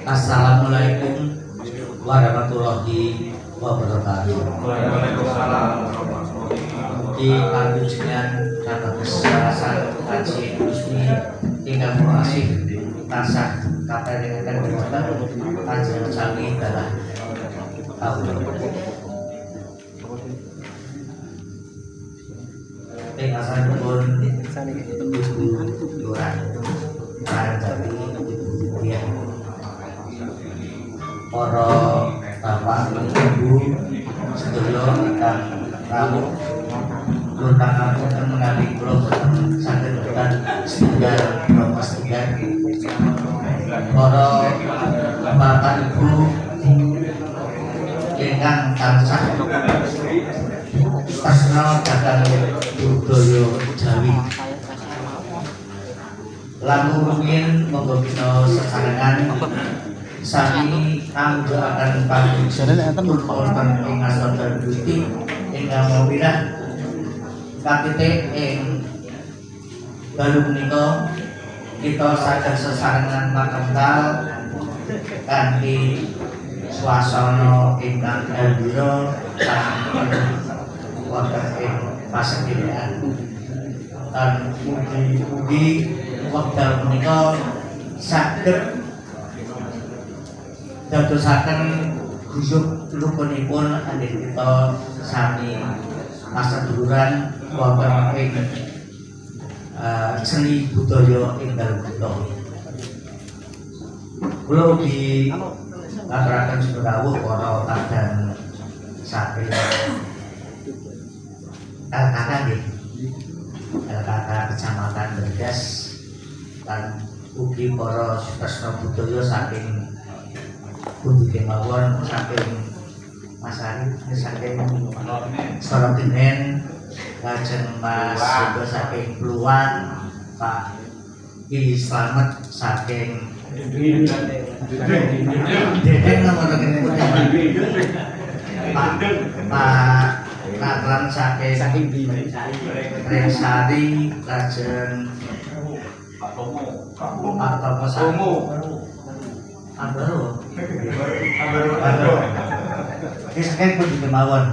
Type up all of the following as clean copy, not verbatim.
Assalamualaikum warahmatullahi wabarakatuh. Waalaikumsalam. Di panjenengan kados sarasan Haji Husni ingkang asih tansah kaparingaken wonten panjenengan sami dalah kawula. Ing asalipun Lurah Rancawi ya. Para bapak ibu sedaya ingkang rawuh luntang apunten menawi kula boten saged wonten setunggal napa setunggal para bapak ibu ingkang tansah tresna dhateng budaya Jawi. Lamun rumiyin monggo kita sesarengan sami anggoaken panjenengan wonten ing asal Gusti ingkang mawirah katitik ing dalu menika kita saged sesarengan makental kanthi swasana ingkang gembira wonten ing pasedheyan lan mugi-mugi wekdal menika saged dadosaken guyub rukunipun anggen kita sami paseduluran wonten ing seni budaya ing dalem kita. Kula ugi ngaturaken sedawuh para kadang saking LKK nggih. LKK Kecamatan Bergas lan ugi para tresna budaya saking pundi kemawon saking Mas Ari saking Sorotinen lajeng Mas Yoga saking Pluan Pak Ki Slamet saking Deden nomor Pak Natran saking Resari lajeng Pak Tomo saking Ambaro. Saking pundi kemawon?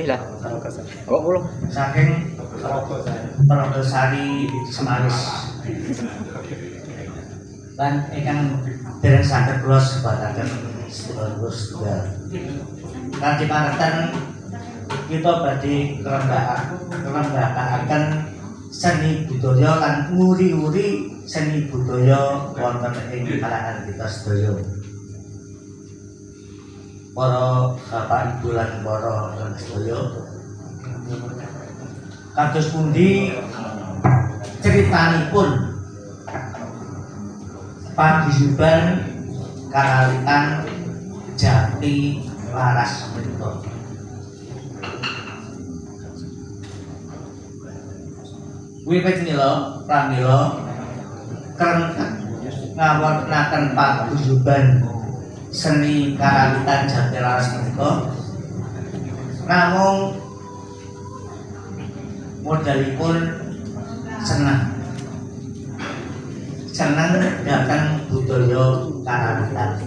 Lah. Kok kula Saking Progosari Semaris. Lan ingkang dereng saged kula sebataken sedaya. Kanthi pangerten kita badhe ngrembakakaken seni budaya lan uri-uri seni budaya wonten ing kalangan kita sedaya. Para bapak ibu lan para sedaya kados pundi critanipun paguyuban Karalitan Jati Laras menika. Wiwit mila pramila ngawontenaken paguyuban seni Karalitan Jati Laras menika namung modalipun seneng dhateng budaya Karalitan.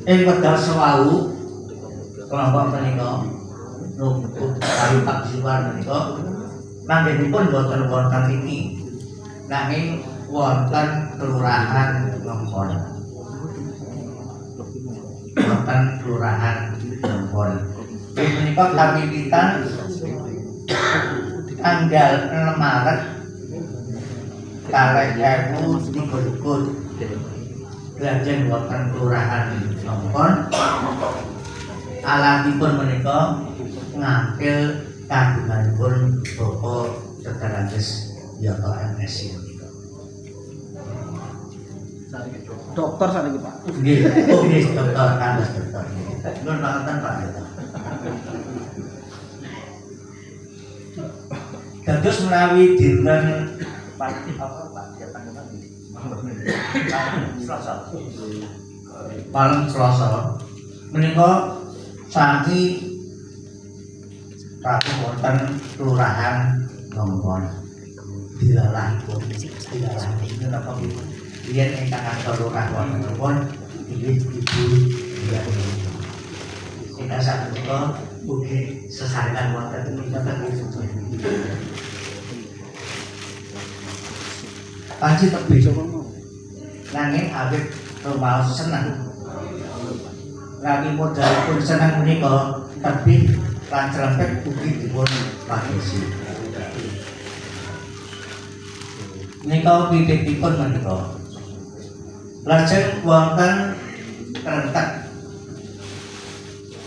Ing wekdal sewau kelompok menika nuntut kali paguyuban menika manggenipun boten wonten iki nanging wonten kelurahan Ngempon. Wonten kelurahan Ngempon. Ing menika kawiwitan tanggal 6 Maret kalih 2023 lajeng wonten kelurahan Ngempon. Alatipun menika ngambil kagunganipun Bapak Dr. Andes Yoto MS menika. dokter sakniki Pak. Nggih, nggih dokter Andes dokter. Nuwun pangapunten Pak. Dados menawi dinten Palem Selasa menika sami Prabu wonten kelurahan Ngempon. Dilalahipun napa Riyen ingkang kantor lurah wontenipun inggih Ibu Dian. Ingkang sapunika ugi sesarengan wonten panci tebih nanging awit rumaos seneng nami modalipun seneng menika tebih lan crempet ugi dipun pagesi menika wiwitipun menika lajeng wonten rentek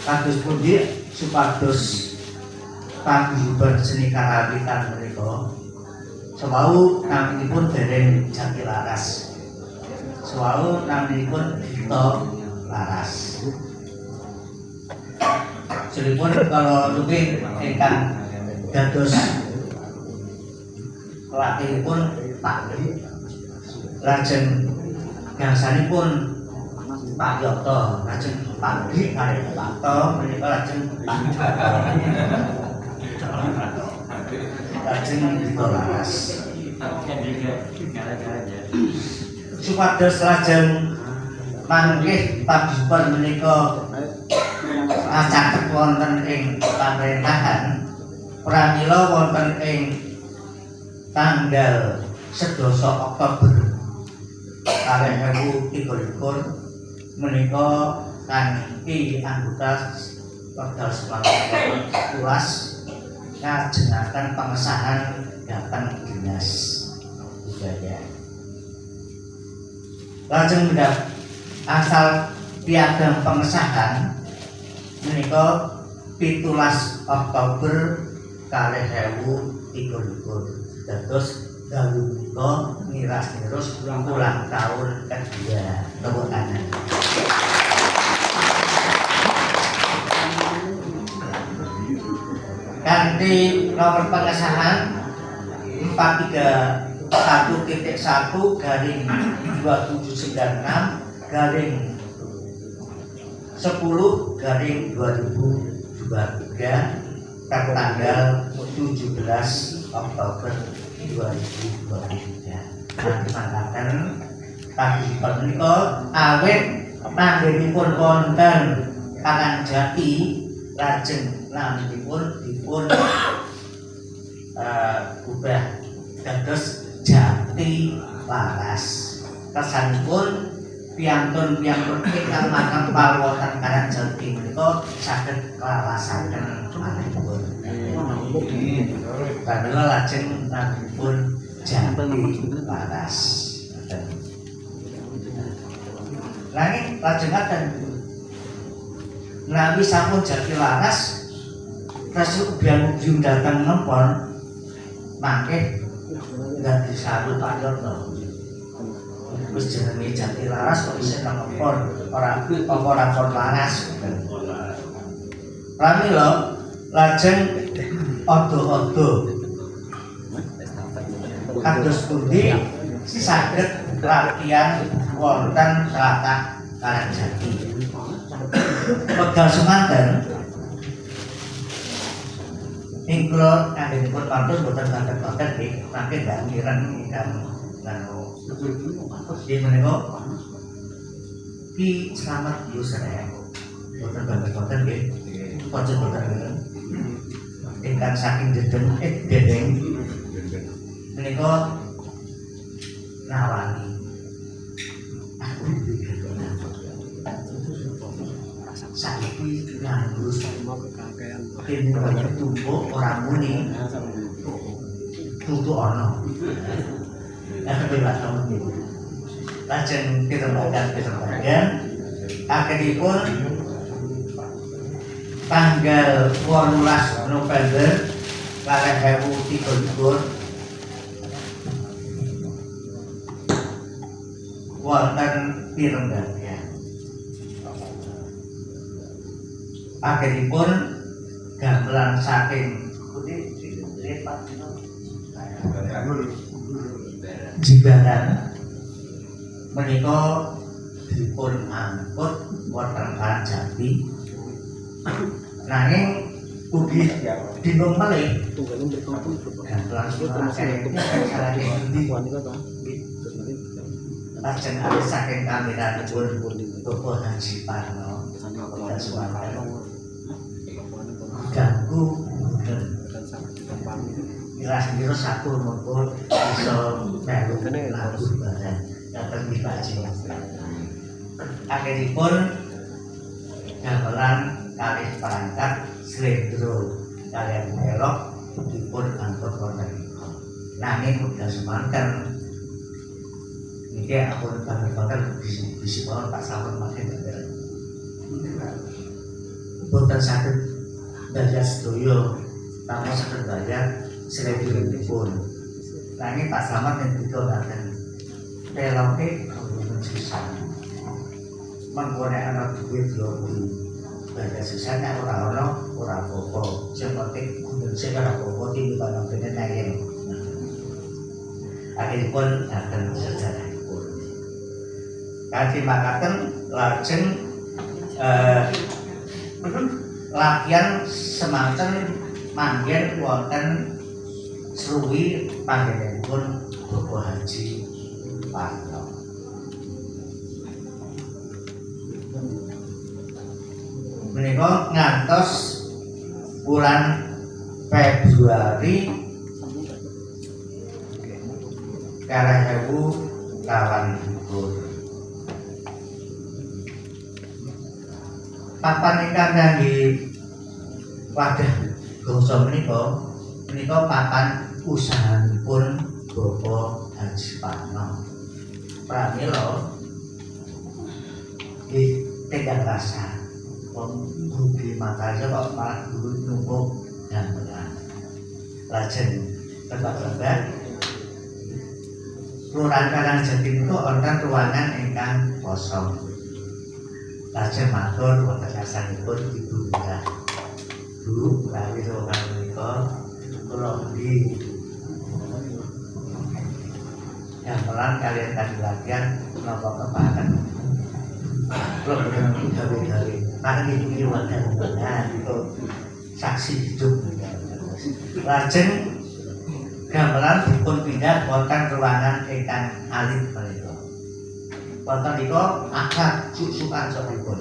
kados pundi supados paguyuban seni karawitan menika sewau naminipun dereng Jati Laras sewau naminipun Dito Laras selipun kalau luwih ingkang dados latihipun Pak lajeng gangsanipun Pak Yoto lajeng Pak Dik kali Pak To menika lajeng Pak lajeng Dito Laras supados lajeng manggih paguyuban menika caket wonten ing pamrentahan pramila wonten ing tanggal 11 Oktober 2023 menika kanthi anggota Wekdal Semarang 11 ngajengaken pengesahan dhateng Dinas Budaya. Lajeng mendapat asal piagam pengesahan menika 17 Oktober 2023 dados dalu menika miras-miras ulang tahun kedua tepuk tangan. Kanthi nomor pengesahan 431-27/10/2023 tertanggal 17 Oktober 2023. Nanti mangkaten paguyuban menika awit manggenipun wonten Pakan Jati lajeng naminipun dipun ubah dados Jati Laras. Kesanipun piyantun-piyantun ingkang makam paluwatan Karang Jati menika saged klalasaken manahipun. Kadang lajeng naminipun Jati Laras. Nanging lajengaken nabi sampun Jati Laras Rasul ubian datang nempon mangke dadi sarut Pak Yoto. Wis jenenge Jati Laras kok isih nempon ora pon laras. Pramila lajeng odo-odo kados pundi saged latihan wonten tlatah Karangjati. Wekdal semanten ing kula anggenipun pantun boten wonten nggih mangke bangiran ingkang nanu di menika Ki Slamet Yusrek boten wonten nggih pojok boten ingkang saking Dendeng menika nawani saiki nganggo kene banyak tumpuk ora muni tutu ana bebas temen lajeng keterbagian akhiripun tanggal 18 November 2023 wonten pirenggahan akhiripun gamelan saking Jimbaran menika dipun angkut wonten Karangjati nanging ugi bingung malih gamelan saking lajeng alih saking kameranipun Bapak Haji Parno Kota Sumatera ganggu kira-kira satu mengko bisa melu lagu bareng datang di Baji akhiripun gamelan kalih perangkat slendro kalian melok dipun angkut wonten nanging udah semanten niki ampun banget bisi mawon Pak Sampun makin bener boten saged daya sedaya tamu saged daya slendronipun nanging Pak Samad ngendika ngaten teloke kanggo sisah mangko nek ana duit yo kuwi daya sisah nek ora ana ora apa-apa sing penting kudu sing ora apa-apa timbang kene nayen akhiripun dateng sejarahipun kanthi makaten lajeng latihan semanten manggen wonten Sruwi panggenipun Bapak Haji Parno menika ngantos bulan Februari 2020 papan ingkang kangge wadah bangsa menika papan usahanipun Bapak Haji Parno pramila tegang rasa wong budi makarya kok malah guru numpuk gamelan lajeng tebak-tebak Kelurahan Karangjati itu wonten ruangan ingkang kosong lajeng matur wonten yasanipun Ibu Mbah Bu utawi ruangan menika kula endi gamelan kalian tadi latihan menapa kepaten kula boten gawe-gawe kan iki wonten itu saksi hidup lajeng gamelan dipun pindah wonten ruangan ingkang alit menika wonten nika akad suk-sukan sampun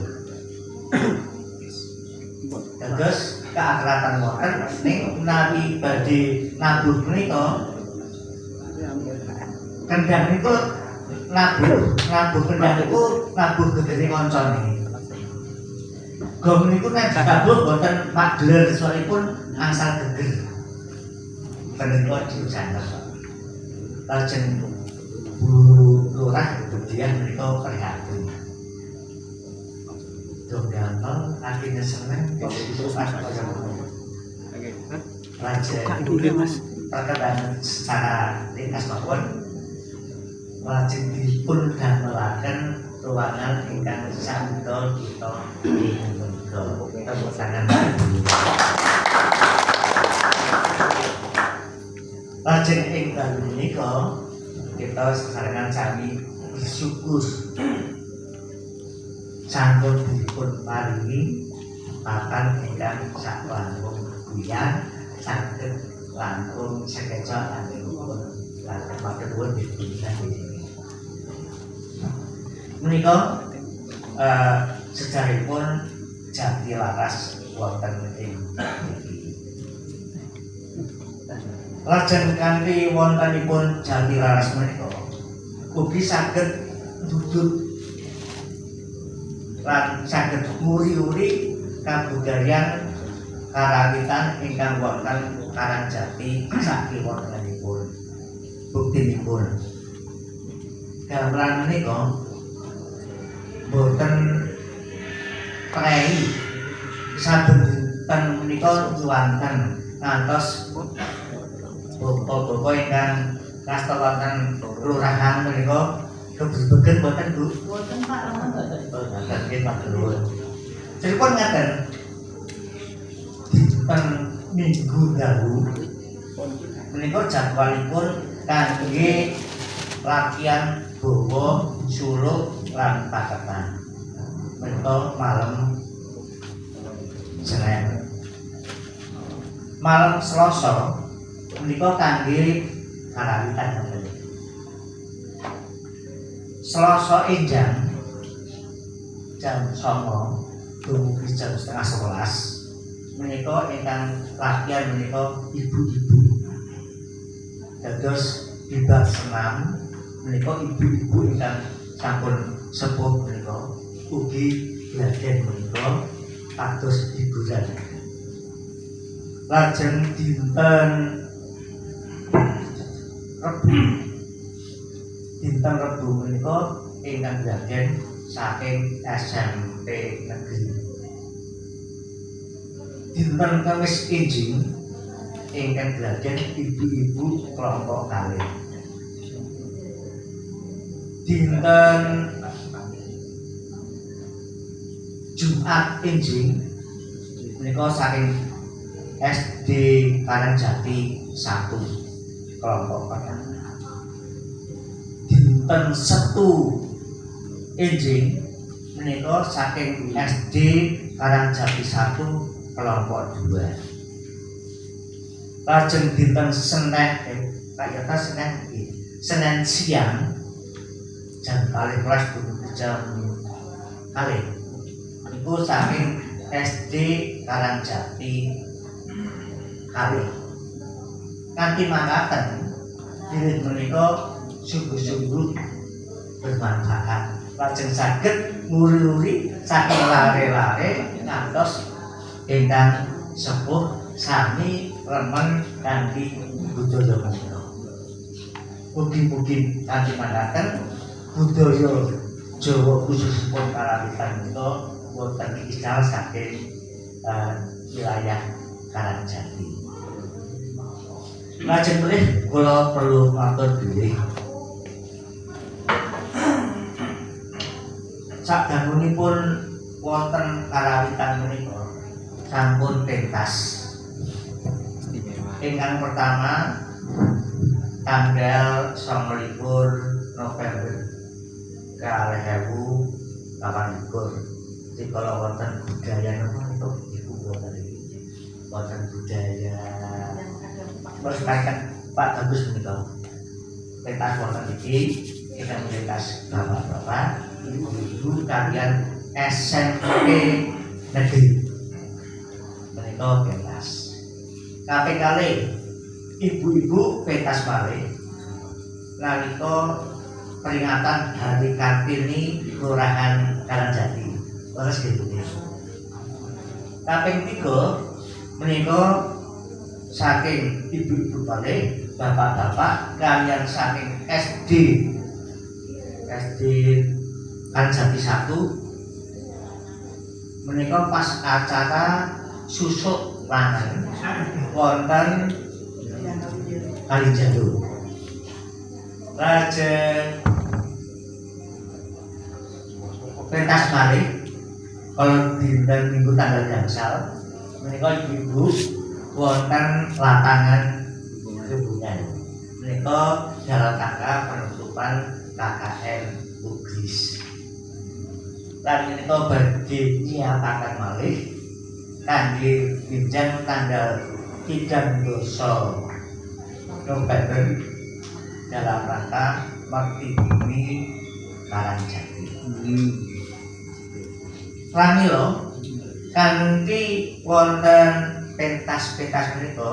terus keakratan wonten ning nabi badhe nabuh menika kendang niku nabuh kendang niku nabuh gedene kancane gong niku nek nabuh wonten magler soalipun angsal geger menika diujangan lajeng Bu Lurah kemudian menika prihatin donggal akhirnya seneng kok itu pas kaya lajeng perkembangan secara ringkas mawon lajeng dipun damelaken ruangan ingkang sandha kita ing menika tepuk tangan lajeng ing dalu menika kita sesarengan sami bersyukur sampun dipun paringi papan ingkang sak langkung buyar saged langkung sekeca langkung langkung matur nuwun dipun menika sejarahipun Jati Laras wonten ing lajeng kanthi wontenipun Jati Laras menika ugi saged ndudut lan saged nguri-uri kabudayan karawitan ingkang wonten Karangjati sakiwontenipun buktinipun gamelan menika boten prei saben dinten menika wonten ngantos bapak-bapak ingkang kasta wonten kelurahan menika kebetulan boten Bu boten Pak boten nggih matur ceripun ngaten dinten Minggu dalu menika jadwalipun kangge latihan bawa suluk lan paketan menika malam Senin malam Selasa menika kangge karawitan Selasa enjang jam 09.00 dumugi jam 10:30 menika ingkang latihan menika ibu-ibu. Dados bidang senam menika ibu-ibu ingkang sampun sepuh menika ugi latihan menika kados hiburan. Lajeng dinten Rebu menika ingkang latihan saking SMP Negeri. Dinten Kamis enjing ingkang latihan ibu-ibu kelompok kalih. Dinten Jumat enjing menika saking SD Karangjati 1 kelompok pertama. Dinten Setu enjing menika saking SD Karangjati 1 kelompok 2. Lajeng dinten Senin siang jam 12 dumugi jam 12 niku saking SD Karangjati kalih. Kanthi mangkaten wiwit menika sungguh-sungguh bermanfaat. Lajeng saged nguri-uri saking lare-lare ngantos ingkang sepuh sami remen kanthi budaya menika. Mugi-mugi kanthi mangkaten budaya Jawa khususipun karawitan menika wonten ical saking wilayah Karangjati. Lajeng malih kula perlu matur bilih sadangunipun wonten karawitan menika sampun pentas. Ingkang pertama tanggal 29 November 2018 dikala wonten budaya napa niku ibu wonten budaya berkaitan Pak Bagus menika pentas wonten iki ingkang pentas bapak-bapak ibu-ibu kalian SMP Negeri menika pentas. Kaping kalih ibu-ibu pentas malih nalika peringatan Hari Kartini Kelurahan Karangjati. Leres gitu. Kaping 3 menika saking ibu-ibu malih bapak-bapak kalian saking SD Karangjati 1 menika pas acara susuk lanang wonten Kalijalu. Lajeng pentas malih kalau dinten Minggu tanggal gangsal menika ibu-ibu wonten lapangan hubungan menika dalam rangka penutupan KKN Ugris. Lan menika badhe nyiapaken malih kangge dinten tanggal 13 November dalam rangka Bakti Bumi Karangjati. Pramila kanthi wonten pentas-pentas menika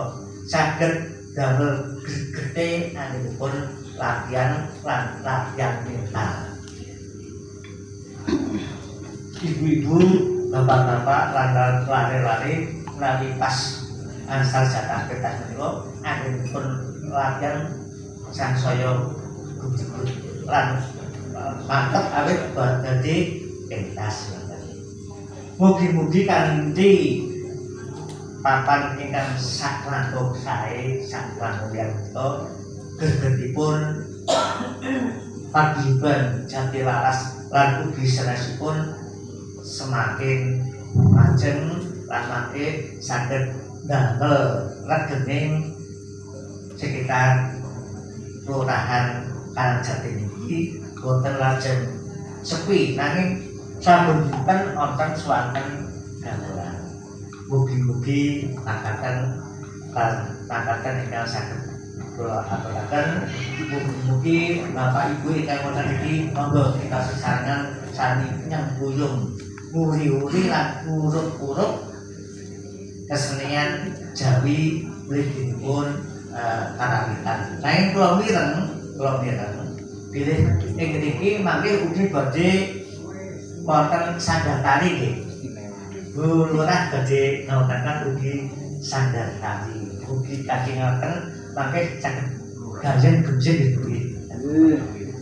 saged damel getih anipun latihan mental. Ibu-ibu, bapak-bapak lan lare-lare menawi pas ansal jatah pentas menika anipun latihan sansaya gut-gut lan mantep awit dadi pentas. Mugi-mugi kanthi papan ingkang saklangkung sae saklangkung menika gegetipun paguyuban Jatilaras lan ugi sanesipun semakin majeng lan makin saged damel regening sekitar Kelurahan Karangjati niki boten lajeng sepi nanging sampun dinten wonten swanten gamelan. Mugi-mugi mangkaten ingkang saged kula aturaken mugi-mugi Bapak Ibu ingkang wonten iki monggo kita sesarengan sami nyambuyung nguri-uri lan uruk-uruk kesenian Jawi mlebetipun karawitan. Nanging kula mireng bilih ing ngriki mangke ugi badhe wonten sandang tari nggih. Bu Lurah badhe ngawontenaken ugi sandang tari. Ugi kajengaken mangke saged ganjen genjing nggih.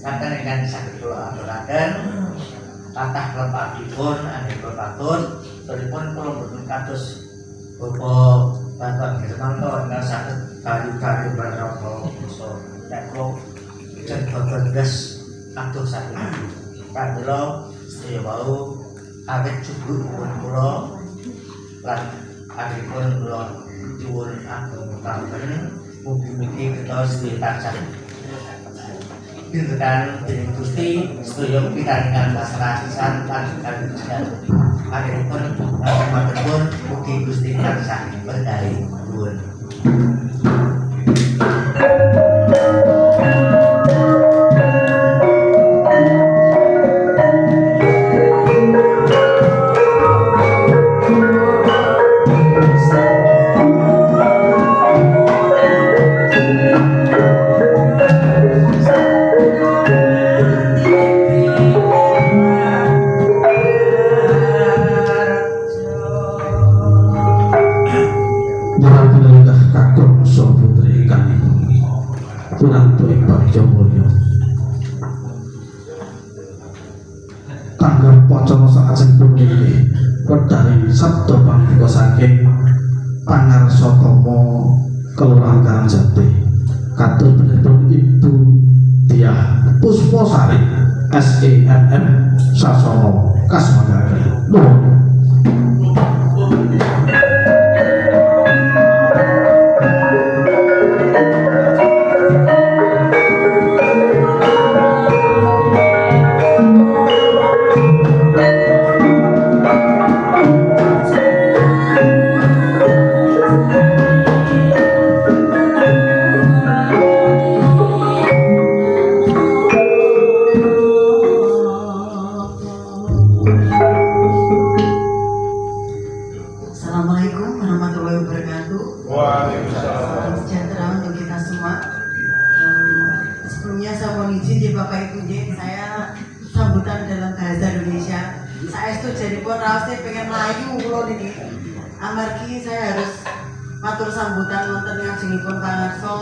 Sampun ingkang saged kula aturaken kathah klepatipun aneka patun turipun kula boten kados Bapak Bapak Hermanto ingkang saged kayu-kayu baroko so nek kula jan bagas adoh saged kandela sedaya wau awet jubur kula lan adipun kula nyuwun ageng kangen mugi-mugi kita sedaya tansah dintekan dening Gusti sedaya pitaringan pasrah sisan lan kalujugan adipun matur mugi Gusti tansah berkahi nuwun. Tanggap pocong saajeng puniki wedari sabda pangika saking Pangarsa Tama Kelurahan Karangjati katur benipun Ibu Diah Pusposari SENM Sasono Kasmagari nuwun. Assalamualaikum warahmatullahi wabarakatuh. Waalaikumsalam. Sejahtera untuk kita semua. Sebelumnya saya mohon izin ya Bapak Ibu, saya sambutan dalam bahasa Indonesia. Saya itu jadi pun rasanya pengen melayu kula niki. Amargi saya harus matur sambutan wonten ngajengipun pangarsa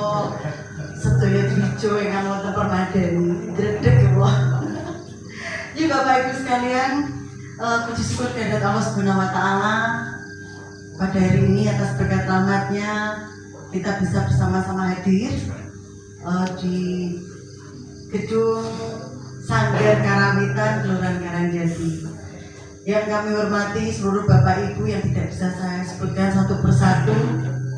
sedaya dwija ingkang wonten permadani. Dredeg ya kula. Ya Bapak Ibu sekalian, puji syukur kehadirat Allah Subhanahu wa taala. Pada hari ini atas berkat rahmatnya kita bisa bersama-sama hadir di gedung Sanggar Karawitan Kelurahan Karangjati. Yang kami hormati seluruh Bapak Ibu yang tidak bisa saya sebutkan satu persatu,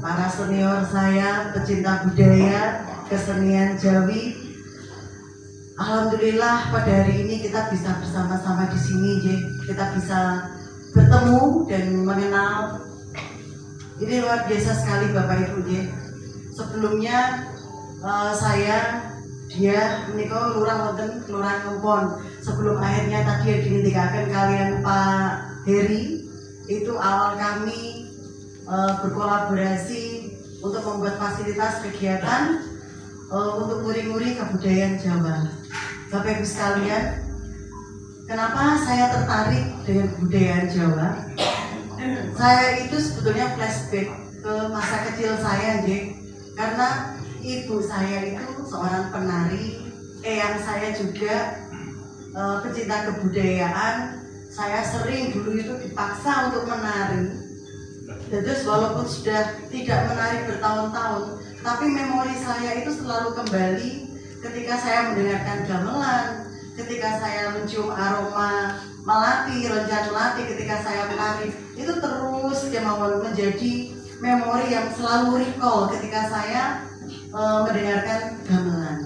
para senior saya, pecinta budaya, kesenian Jawi. Alhamdulillah pada hari ini kita bisa bersama-sama di sini, kita bisa bertemu dan mengenal. Ini luar biasa sekali Bapak Ibu. Sebelumnya saya menika lurah wonten Kelurahan Ngempon. Sebelum akhirnya tadi yang dingendikaken kalian Pak Heri, itu awal kami berkolaborasi untuk membuat fasilitas kegiatan untuk nguri-nguri kebudayaan Jawa. Bapak Ibu sekalian, kenapa saya tertarik dengan kebudayaan Jawa? Saya itu sebetulnya flashback ke masa kecil saya, karena ibu saya itu seorang penari, eyang saya juga pecinta kebudayaan. Saya sering dulu itu dipaksa untuk menari. Terus walaupun sudah tidak menari bertahun-tahun, tapi memori saya itu selalu kembali ketika saya mendengarkan gamelan, ketika saya mencium aroma melati, rencan melati ketika saya menari, itu terus menjadi memori yang selalu recall ketika saya mendengarkan gamelan.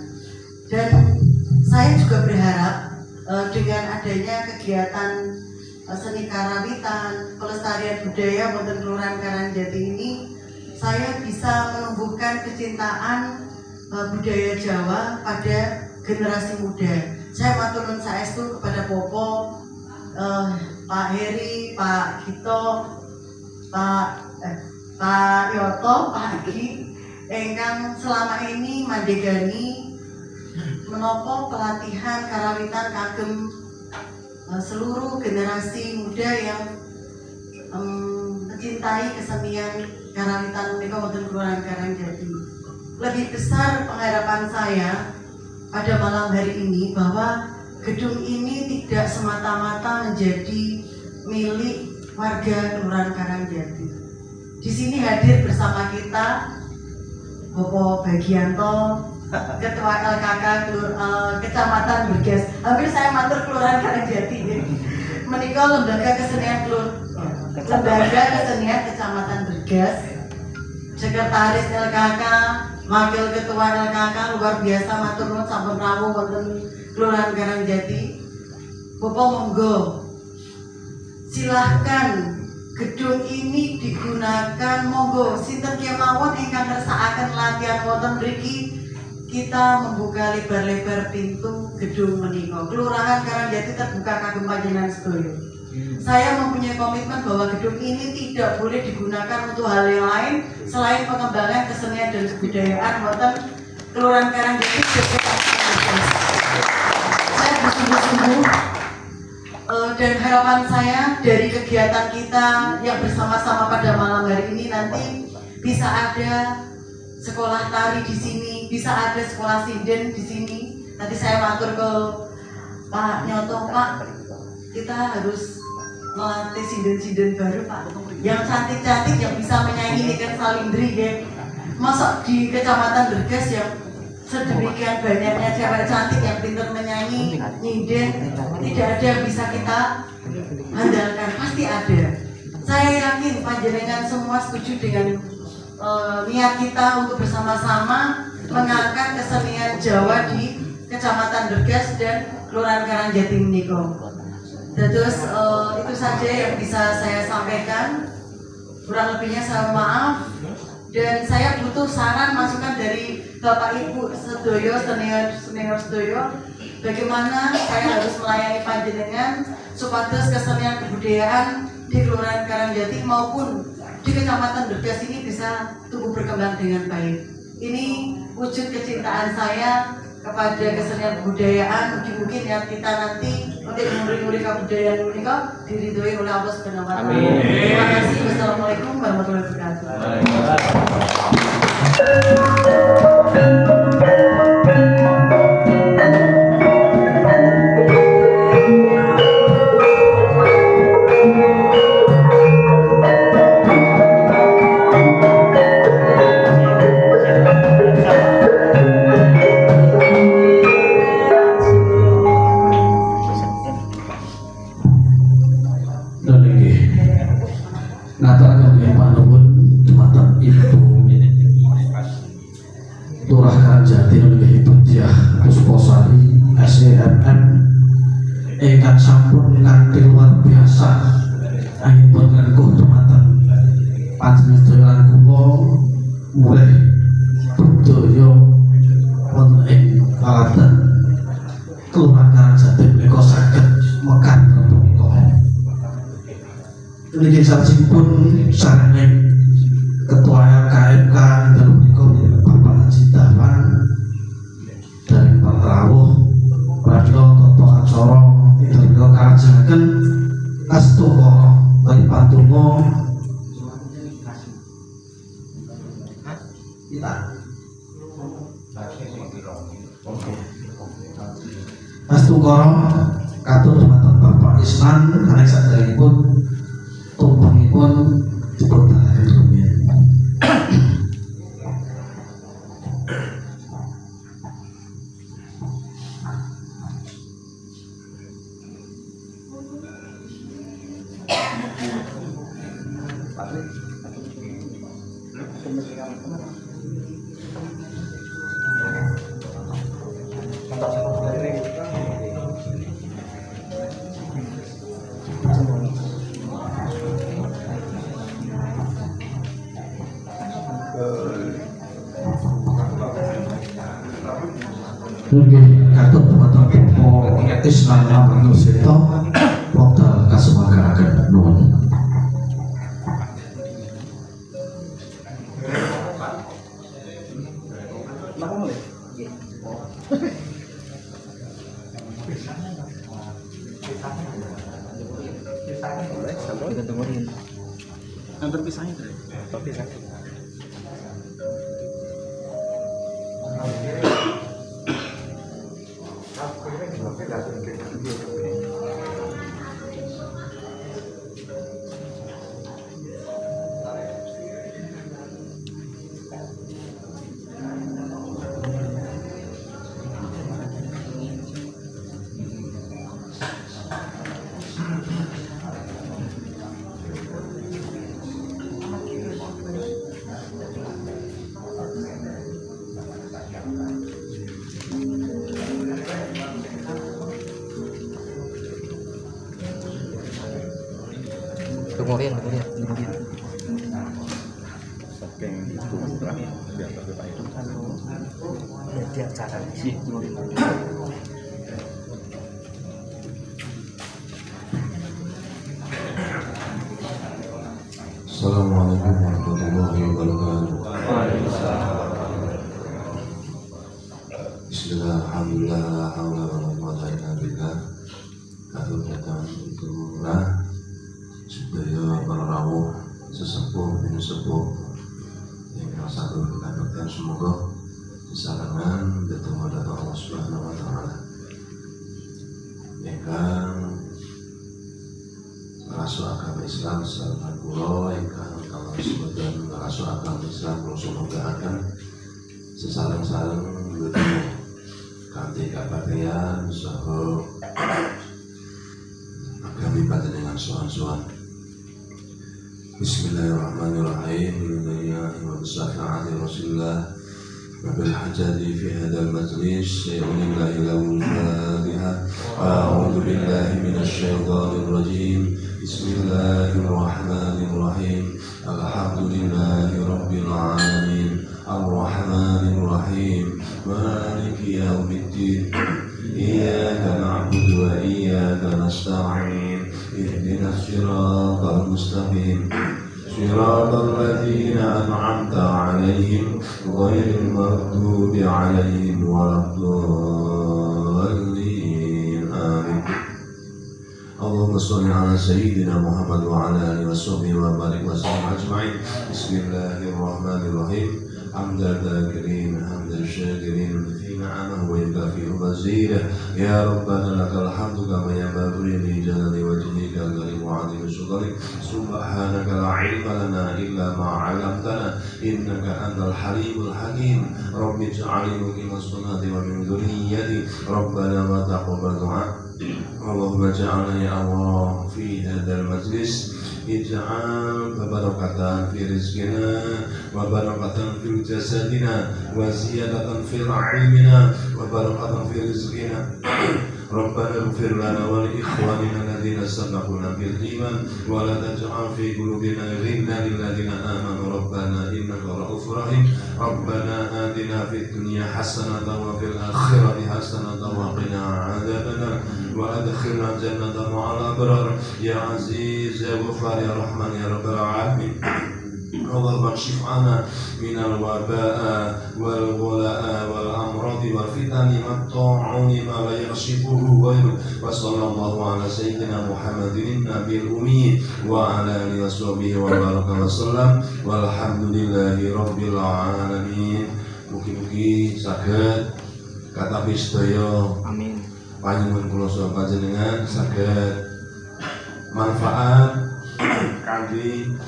Dan saya juga berharap dengan adanya kegiatan seni karawitan, pelestarian budaya wonten Kelurahan Karangjati ini, saya bisa menumbuhkan kecintaan budaya Jawa pada generasi muda. Saya matur nuwun saestu kepada Popo, Pak Heri, Pak Gito, Pak Yoto, Pak Agi, ingkang selama ini mandegani menopo pelatihan karawitan kagem seluruh generasi muda yang mencintai kesenian karawitan menika wonten Kelurahan Karangjati. Lebih besar pengharapan saya pada malam hari ini bahwa gedung ini tidak semata-mata menjadi milik warga Kelurahan Karangjati. Di sini hadir bersama kita Bapak Bagianto, Ketua LKK Kecamatan Bergas. Hampir saya matur Kelurahan Karangjati. Menika lembaga kesenian Kecamatan Bergas. Sekretaris LKK, Wakil Ketua LKK luar biasa matur nuwun sampun rawuh wonten Kelurahan Karangjati. Bapak monggo silahkan gedung ini digunakan, monggo sinten kemawon ingkang kersakaken latihan wonten mriki kita membuka lebar-lebar pintu gedung menika. Kelurahan Karangjati terbuka kagem panjenengan sedaya. Saya mempunyai komitmen bahwa gedung ini tidak boleh digunakan untuk hal yang lain selain pengembangan kesenian dan kebudayaan wonten Kelurahan Karangjati. Saya bersungguh-sungguh dan harapan saya dari kegiatan kita yang bersama-sama pada malam hari ini nanti bisa ada sekolah tari di sini, bisa ada sekolah sinden di sini. Tadi saya matur ke Pak Nyoto, Pak, kita harus melatih sinden-sinden baru, Pak, yang cantik-cantik, yang bisa menyanyi Niken Salindri ya. Masuk di Kecamatan Bergas yang sedemikian banyaknya cewek cantik yang pintar menyanyi, nyinden, tidak ada yang bisa kita andalkan, pasti ada. Saya yakin panjenengan semua setuju dengan niat kita untuk bersama-sama mengangkat kesenian Jawa di Kecamatan Bergas dan Kelurahan Karangjati menika. Terus itu saja yang bisa saya sampaikan. Kurang lebihnya saya maaf. Dan saya butuh saran masukan dari Bapak Ibu sedoyo, senior sedoyo, bagaimana saya harus melayani panjenengan supados kesenian kebudayaan di Kelurahan Karangjati maupun di Kecamatan Bergas ini bisa tumbuh berkembang dengan baik. Ini wujud kecintaan saya kepada kesenian kebudayaan. Mungkin ya kita nanti untuk nguri-nguri kebudayaan ini kok diridhoi oleh Allah Subhanahu wa Ta'ala. Terima kasih. Wassalamualaikum warahmatullahi wabarakatuh. Lurah Karangjati nggih Ibudiah Pusposari SEMM ingkang sampun kanthi luar biasa angipun nganggo dumateng panjenengan lan kula mulih budaya wonten ing Kaladan Kelurahan Karangjati menika saged mekan menika. Niki salajengipun sareng Ketua LKMK dalam menika Bapak Haji Daman dari Pak Rawuh Badlo Toto Acara dalam menika kalajengaken astungga bagi pantungo kita astungga katur dumateng Bapak Isnan kalih saderengipun tumpengipun dipun dalari rumiyin. Nggih katut dumateng Bapak Isnan Amanul Seto wekdal kasumangkaraken nuwun. Antar pisahnya tuh. Pisahnya. Kemudian. Saking itu lah biar Pak itu. Dia cara Iya, Assalamualaikum warahmatullahi wabarakatuh. Bismillah, alhamdulillah, la haula wala quwwata illa billah. Atur datang itu murah supaya para rawuh sesepuh dan sepuh yang satu kita semoga disarankan bertemu dengan Allah Subhanahu wa taala. Ingkang rasul agama Islam salam kula ingkang kalau sebagian rasul agama Islam semoga akan sesarang-sarang bertemu kanthi kabagyan saha agami panjenengan sowan-sowan. Bismillahirrahmanirrahim. Lillahi wa bisafa'ati Rasulillah wa bil hajati fi hadzal majlis sayyidillahi lahu al-fatiha. A'udzu billahi minasy syaithanir rajim. Bismillahirrahmanirrahim. Alhamdulillahi rabbil alamin. Ar-Rahmanir Rahim. Maliki yaumiddin. Iyyaka na'budu wa iyyaka nasta'in. Ihdinas siratal mustaqim. Siratal ladzina an'amta 'alaihim ghairil maghdubi 'alaihim waladdallin. Amin. Allahumma shalli 'ala sayyidina Muhammad wa 'ala alihi washabbihi wa barik wa sallim ajma'in. Bismillahirrahmanirrahim. حمد الذاكرين حمد الشاكرين الذين نعمه ويكافئ مزيده. يا ربنا لك الحمد كما ينبغي لجلال وجهك الكريم وعظيم سلطانك. سبحانك لا علم لنا الا ما علمتنا انك انت الحليم الحكيم. رب اجعلني مقيم الصلاه ومن ذريتي ربنا وتقبل دعاء. اللهم اجعلنا يا الله في هذا المجلس اجعل بركة في رزقنا وبركة في جسدنا وزيادة في علمنا وبركة في رزقنا. ربنا اغفر لنا ولإخواننا الذين سبقونا بالإيمان ولا تجعل في قلوبنا غلا للذين آمنوا ربنا إنك رؤوف رحيم. ربنا آتنا في الدنيا حسنة وفي الآخرة حسنة وقنا عذاب النار وأدخلنا الجنة مع الأبرار يا عزيز يا غفار يا رحمن يا رب العالمين. اللهم اكشف عنا من الوباء والغلاء والأمراض والفتن ما الطاعون ما لا يكشفه غيره. وصلى الله على سيدنا محمد النبي الأمي وعلى آله وصحبه وبارك وسلم والحمد لله رب العالمين. Mugi-mugi saged katapi sedaya Amin. panjenengan kula saha panjenengan saged manfaat kanthi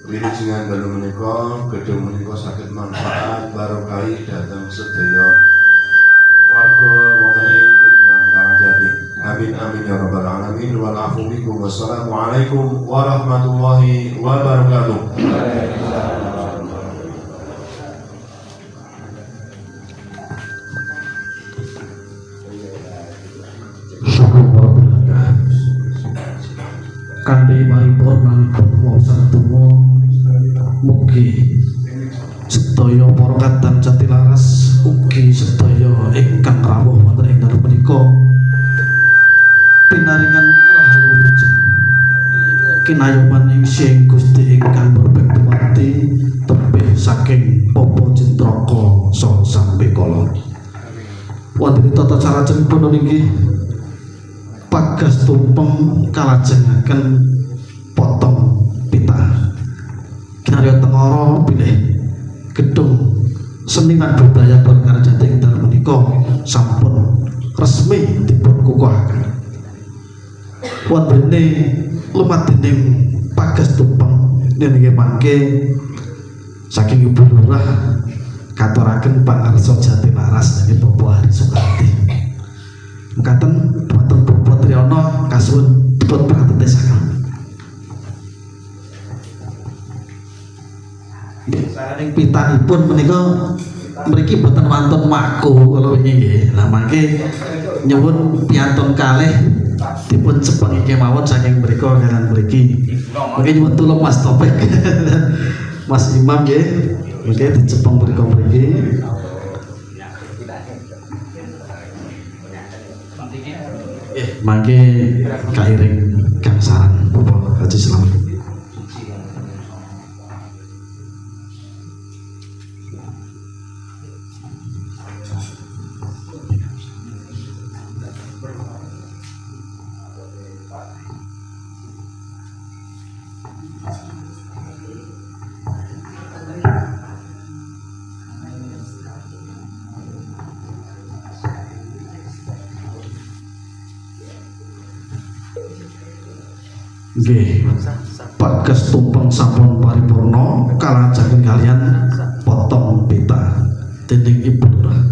wilujengan dalu menika gedung menika saged manfaat barokahi dhateng sedaya warga wonten ing lingkungan Karangjati. Amin amin ya rabbal alamin. Wal afu bikum. Wassalamualaikum warahmatullahi wabarakatuh. Kanthi paripurna wong satungo mugi sedaya para kadang Jatilaras ugi sedaya ingkang rawuh wonten ing dalem menika pinaringan rahayu wilujeng kinayoman sing Gusti ingkang berbek dumati tebih saking Papa Cintraka saha sampe kala wonten tata cara cenipun niki pagas tumpeng kalajengaken potong pita kinarya tengara bilih gedung seni lan budaya Perkara Jati ing dalem menika sampun resmi dipun kukuhaken wondene lumadening pagas tumpeng niki mangke saking Ibu Lurah katuraken pangarsa Jatilaras niki Bapak Hari Sukarti mekaten dhumateng Bapak Triyono kasuwun dipun pratetesaken. Saking pitanipun menika mriki boten wonten waku kala wingi nggih. Lah mangke nyuwun piantun kalih dipun cepeng kemawon saking mriku kaliyan mriki. Mangke nyuwun tulung Mas Topik Mas Imam nggih. Mangke dicepeng mriku-mriki. Mangke kairing Kang Saran Bapak Haji Slamet. Nggih, pagas tumpeng sampun paripurna kalajengaken kalian potong pita dening Ibu Lurah.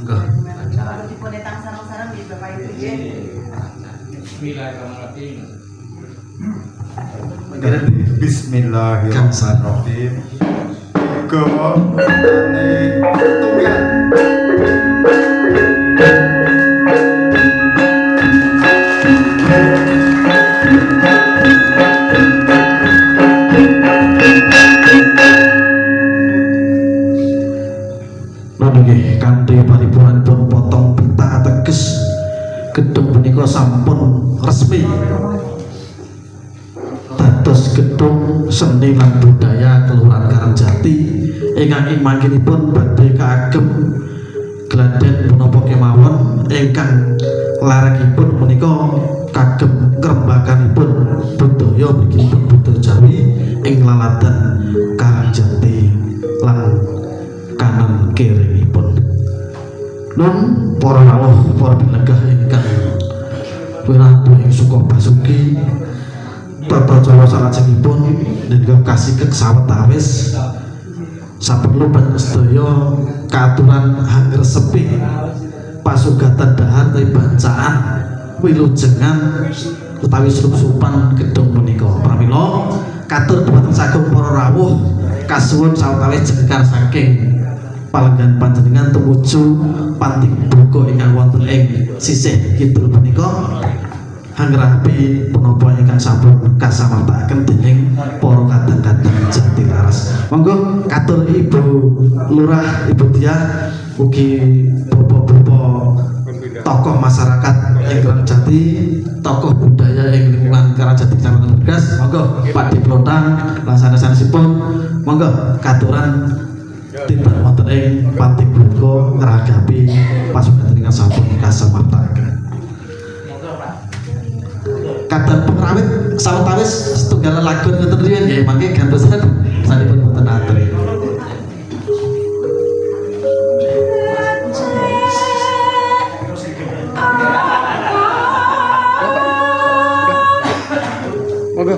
Enggak. Kalau dipun etang sareng-sareng nggih Bapak Ibu nggih. Bismillahirrahmanirrahim. Kanthi paripurnanipun potong pita ateges gedung punika sampun resmi dados gedung seni lan budaya Kelurahan Karangjati ingkang mangkinipun badhe kaagem gladhen punapa kemawon ingkang larekipun menika kagem ngrembakanipun budaya mliginipun budaya Jawi ing laladan Karangjati lan kanan kiringipun. Nun para rawuh para binegah ingkang wiratu ing Sukabasuki tata cara salajengipun ninggal kasih sawetawis saperlu sedaya kaaturan ngresepi pasugatan dahar utawi bancaan wilujengan utawi sup-supan gedung punika pramila katur dhumateng saking para rawuh kasuwun sawetawis jengkar saking palenggan panjenengan tumuju panting buka ingkang wonten ing sisih kidul punika angrapi punapa ingkang sampun kasamartakaken dening para kadang-kadang Jatilaras. Monggo katur Ibu Lurah, Ibu Diah ugi bapak-bapak tokoh masyarakat ing Karangjati, tokoh budaya ing lingkungan Karangjati Kecamatan Bergas. Monggo Pak Diplotang lan sanes-sanesipun monggo katuran timbang wonten ing panti buka ngragapi pasukan ingkang sampun kasamartakaken. Kadang pengrawit sawetawis setunggal lagun ngoten riyen nggih mangke gantosan sanipun boten aturi. Monggo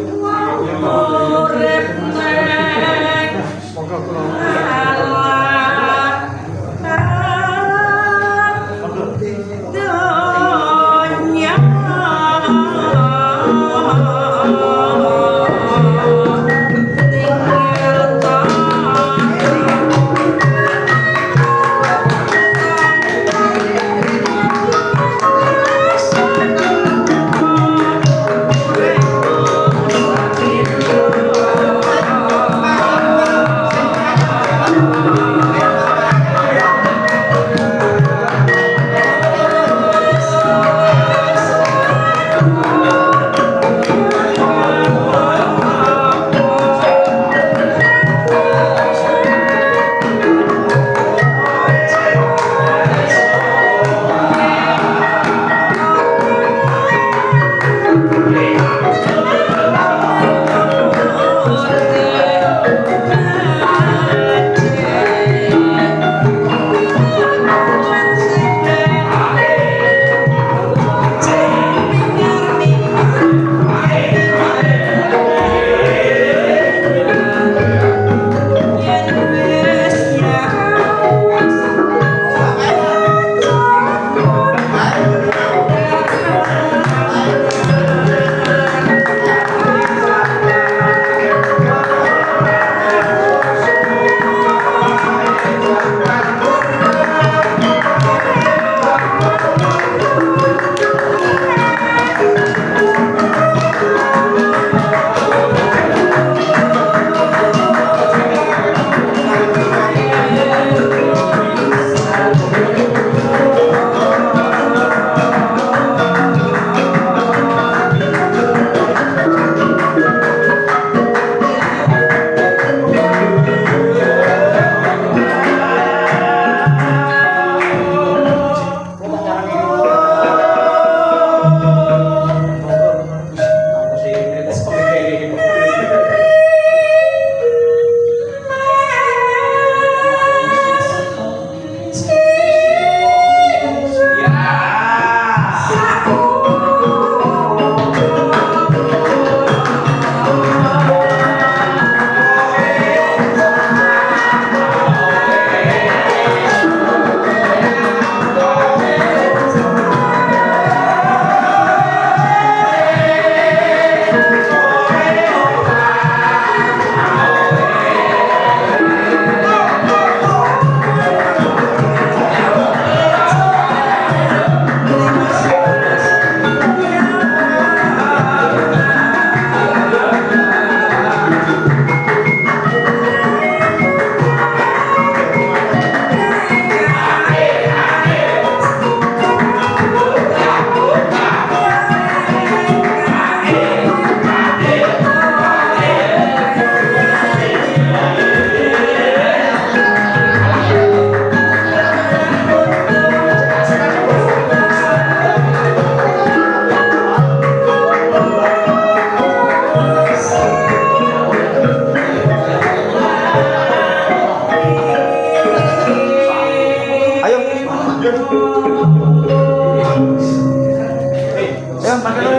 Suaranya.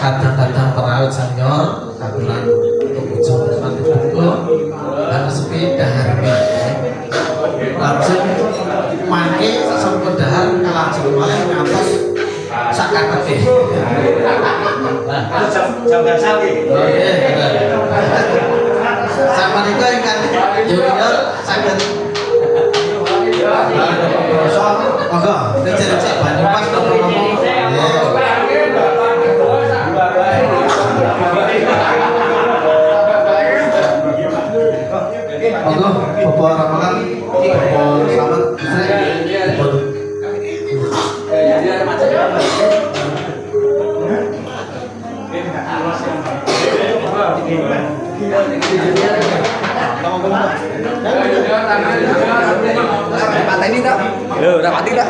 kadang-kadang peraut senior kabulan untuk ujung nanti buku dan sepeda harga langsung mangke sasampun dahar langsung malih ngantos sak kakeke. Jangan sakit. Oh iya. Sama niku ingkang junior saged monggo recek-recek Banyumas ngomong-ngomong. Monggo Bapak Ramalan, Bapak Slamet, Pateni tak? Lho, ora pati tak?